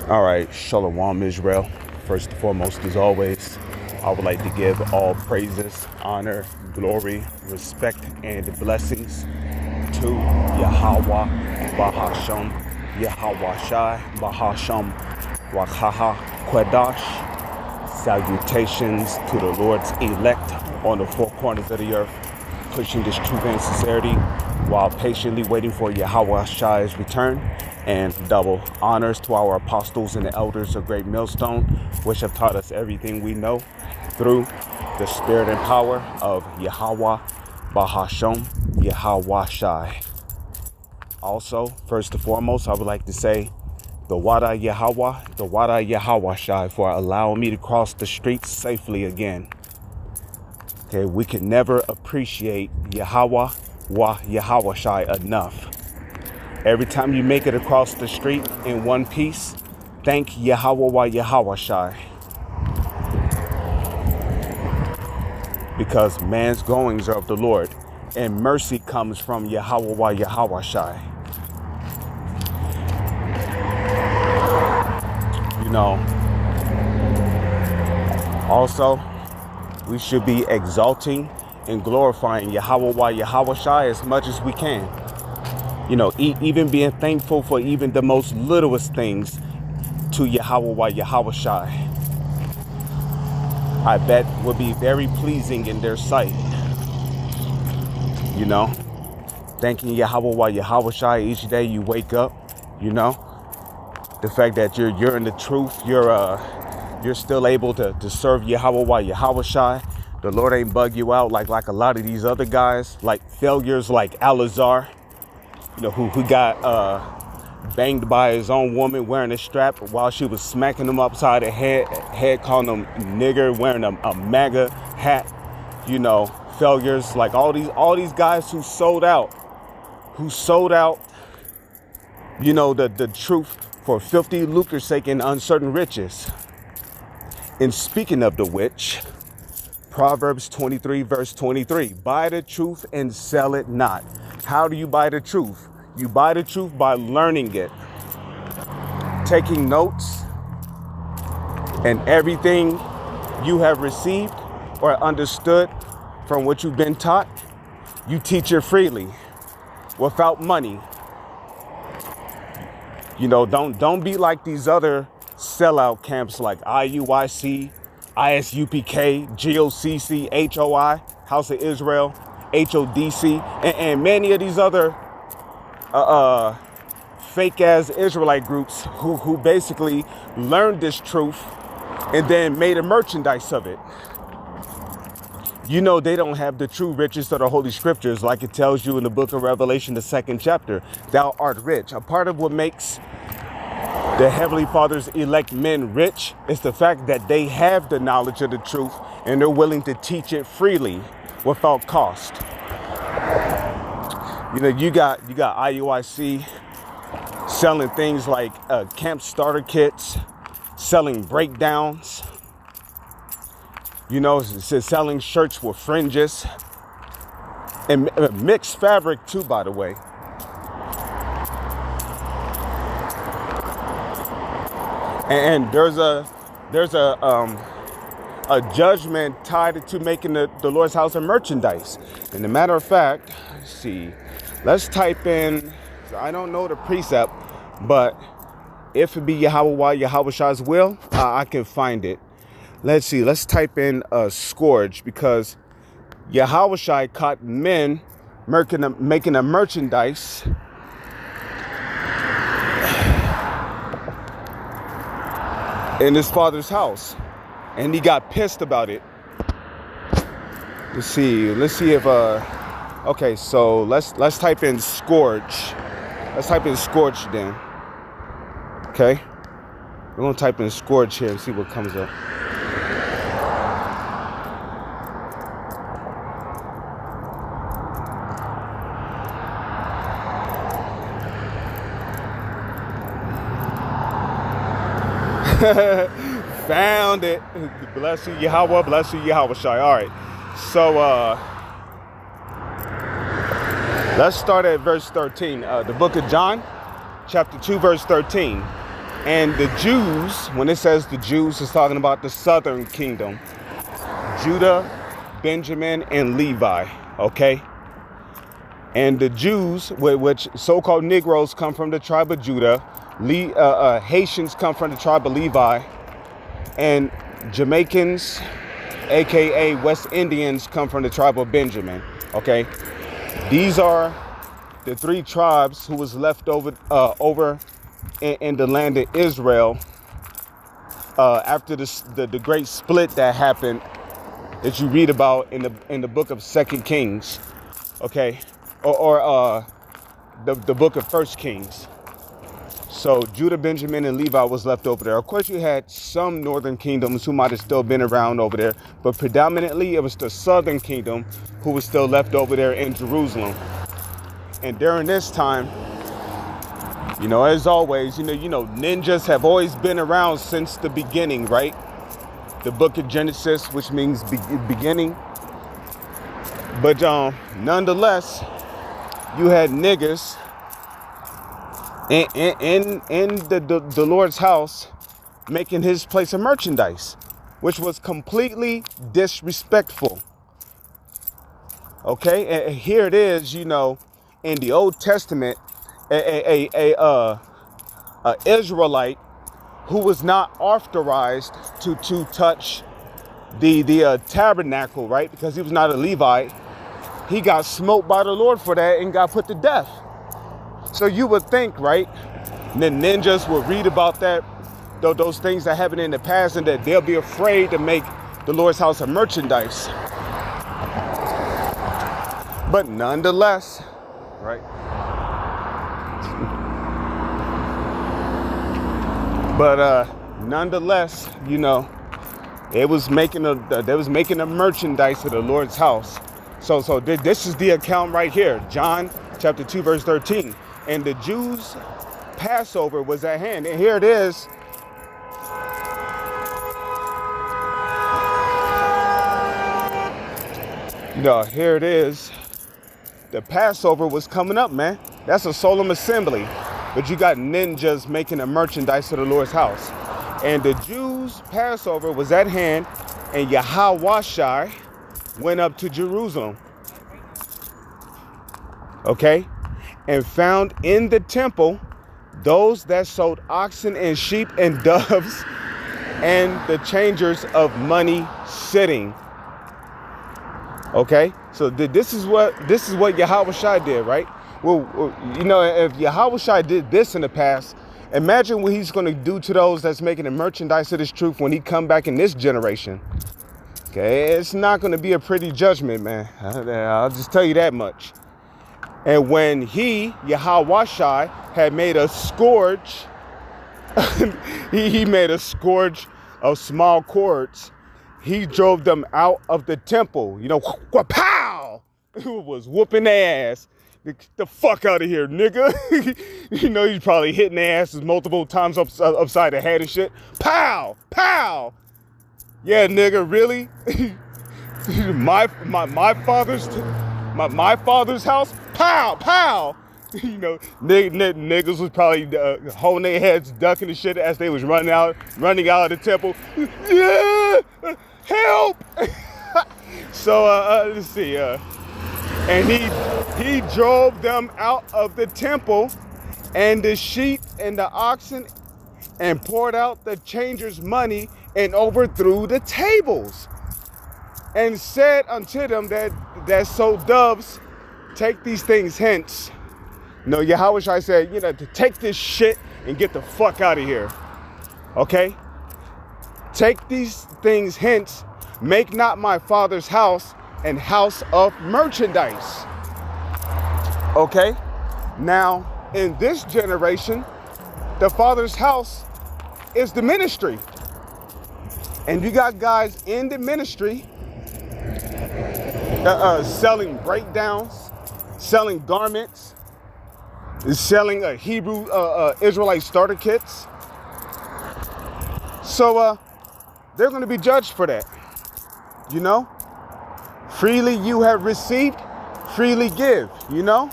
All right, Shalom Israel. First and foremost, as always, I would like to give all praises, honor, glory, respect, and blessings to Yahweh Bahasham, Yahweh Shai, Bahasham, Wakaha, Quadash. Salutations to the Lord's elect on the four corners of the earth, pushing this truth and sincerity while patiently waiting for Yahweh Shai's return. And double honors to our apostles and the elders of Great Millstone, which have taught us everything we know through the spirit and power of Yahweh Bahasham, Yahweh Shai. Also, first and foremost, I would like to say the Wada Yahweh Shai for allowing me to cross the streets safely again. Okay, we can never appreciate Yahweh Shai enough. Every time you make it across the street in one piece, thank Yahweh Shai. Because man's goings are of the Lord, and mercy comes from Yahweh Shai. You know, also, we should be exalting and glorifying Yahweh Shai as much as we can. You know, even being thankful for even the most littlest things to Yahweh Shai. I bet would be very pleasing in their sight. You know, thanking Yahweh Shai each day you wake up. You know, the fact that you're in the truth, you're still able to serve Yahweh Shai. The Lord ain't bug you out like a lot of these other guys, like failures like Alazar. You know, who got banged by his own woman wearing a strap while she was smacking him upside the head calling him nigger, wearing a MAGA hat. You know, failures like all these guys who sold out, you know, the truth for filthy lucre's sake and uncertain riches. And speaking of the which, Proverbs 23 verse 23, buy the truth and sell it not. How do you buy the truth? You buy the truth by learning it, taking notes, and everything you have received or understood from what you've been taught, you teach it freely, without money. You know, don't be like these other sellout camps like IUIC, ISUPK, GOCC, HOI, House of Israel, HODC, and many of these other fake ass Israelite groups who basically learned this truth and then made a merchandise of it. You know, they don't have the true riches of the Holy Scriptures, like it tells you in the book of Revelation, the 2nd chapter. Thou art rich. A part of what makes the Heavenly Father's elect men rich is the fact that they have the knowledge of the truth and they're willing to teach it freely without cost. You know, you got IUIC selling things like camp starter kits, selling breakdowns, you know, selling shirts with fringes and mixed fabric too, by the way. And there's a judgment tied to making the Lord's house a merchandise. And a matter of fact, let's see, let's type in, I don't know the precept, but if it be Yahweh Shai's will, I can find it. Let's see, let's type in scourge, because Yahweh Shai caught men making a merchandise in his father's house, and he got pissed about it. Let's see if okay, so let's type in scourge. Let's type in scourge then. Okay, we're gonna type in scourge here and see what comes up. Found it. Bless you, Yahweh. Bless you, Yahweh Shai. All right. So let's start at verse 13. The book of John, chapter 2, verse 13. And the Jews, when it says the Jews, it's talking about the southern kingdom. Judah, Benjamin, and Levi, okay? And the Jews, which so-called Negroes, come from the tribe of Judah. Haitians come from the tribe of Levi. And Jamaicans, aka West Indians, come from the tribe of Benjamin, okay? These are the three tribes who was left over in the land of Israel after the great split that happened that you read about in the book of 2 Kings, okay, or the book of 1 Kings. So Judah, Benjamin, and Levi was left over there. Of course, you had some northern kingdoms who might have still been around over there, but predominantly it was the southern kingdom who was still left over there in Jerusalem. And during this time, you know, as always, you know, ninjas have always been around since the beginning, right? The book of Genesis, which means beginning. But nonetheless, you had niggas in the Lord's house making his place of merchandise, which was completely disrespectful. Okay, and here it is, you know, in the Old Testament, a Israelite who was not authorized to touch the tabernacle, right? Because he was not a Levite. He got smoked by the Lord for that and got put to death. So you would think, right? And then ninjas will read about that, those things that happened in the past, and that they'll be afraid to make the Lord's house a merchandise. But nonetheless, right? But nonetheless, you know, they was making a merchandise of the Lord's house. So this is the account right here, John chapter 2, verse 13. And the Jews' Passover was at hand. And here it is. No, here it is. The Passover was coming up, man. That's a solemn assembly. But you got ninjas making a merchandise of the Lord's house. And the Jews' Passover was at hand, and Yahawashai went up to Jerusalem. Okay? And found in the temple those that sold oxen and sheep and doves and the changers of money sitting. Okay? So this is what Yahawashai did, right? Well, you know, if Yahawashai did this in the past, imagine what he's going to do to those that's making a merchandise of this truth when he come back in this generation. Okay, it's not going to be a pretty judgment, man. I'll just tell you that much. And when Yahawashai, had made a scourge, he made a scourge of small cords, he drove them out of the temple. You know, pow! It was whooping their ass. The fuck out of here, nigga. You know, he's probably hitting their asses multiple times upside the head and shit. Pow! Pow! Yeah, nigga, really? my father's house? Pow! Pow! You know, niggas was probably holding their heads, ducking the shit as they was running out of the temple. Yeah! Help! So, let's see, and he drove them out of the temple and the sheep and the oxen and poured out the changers' money and overthrew the tables and said unto them that sold doves, take these things hence. No, Yahawashai said, you know, to take this shit and get the fuck out of here. Okay? Take these things hence, make not my father's house and house of merchandise. Okay? Now, in this generation, the Father's house is the ministry. And you got guys in the ministry selling breakdowns, selling garments, selling Hebrew Israelite starter kits. So they're going to be judged for that. You know? Freely you have received, freely give, you know?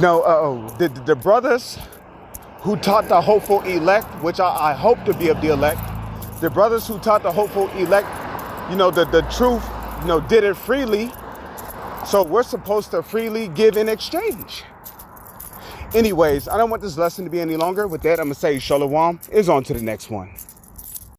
No, the brothers who taught the hopeful elect, which I hope to be of the elect, the brothers who taught the hopeful elect, the truth, did it freely. So we're supposed to freely give in exchange. Anyways, I don't want this lesson to be any longer. With that, I'm going to say Shalom is on to the next one.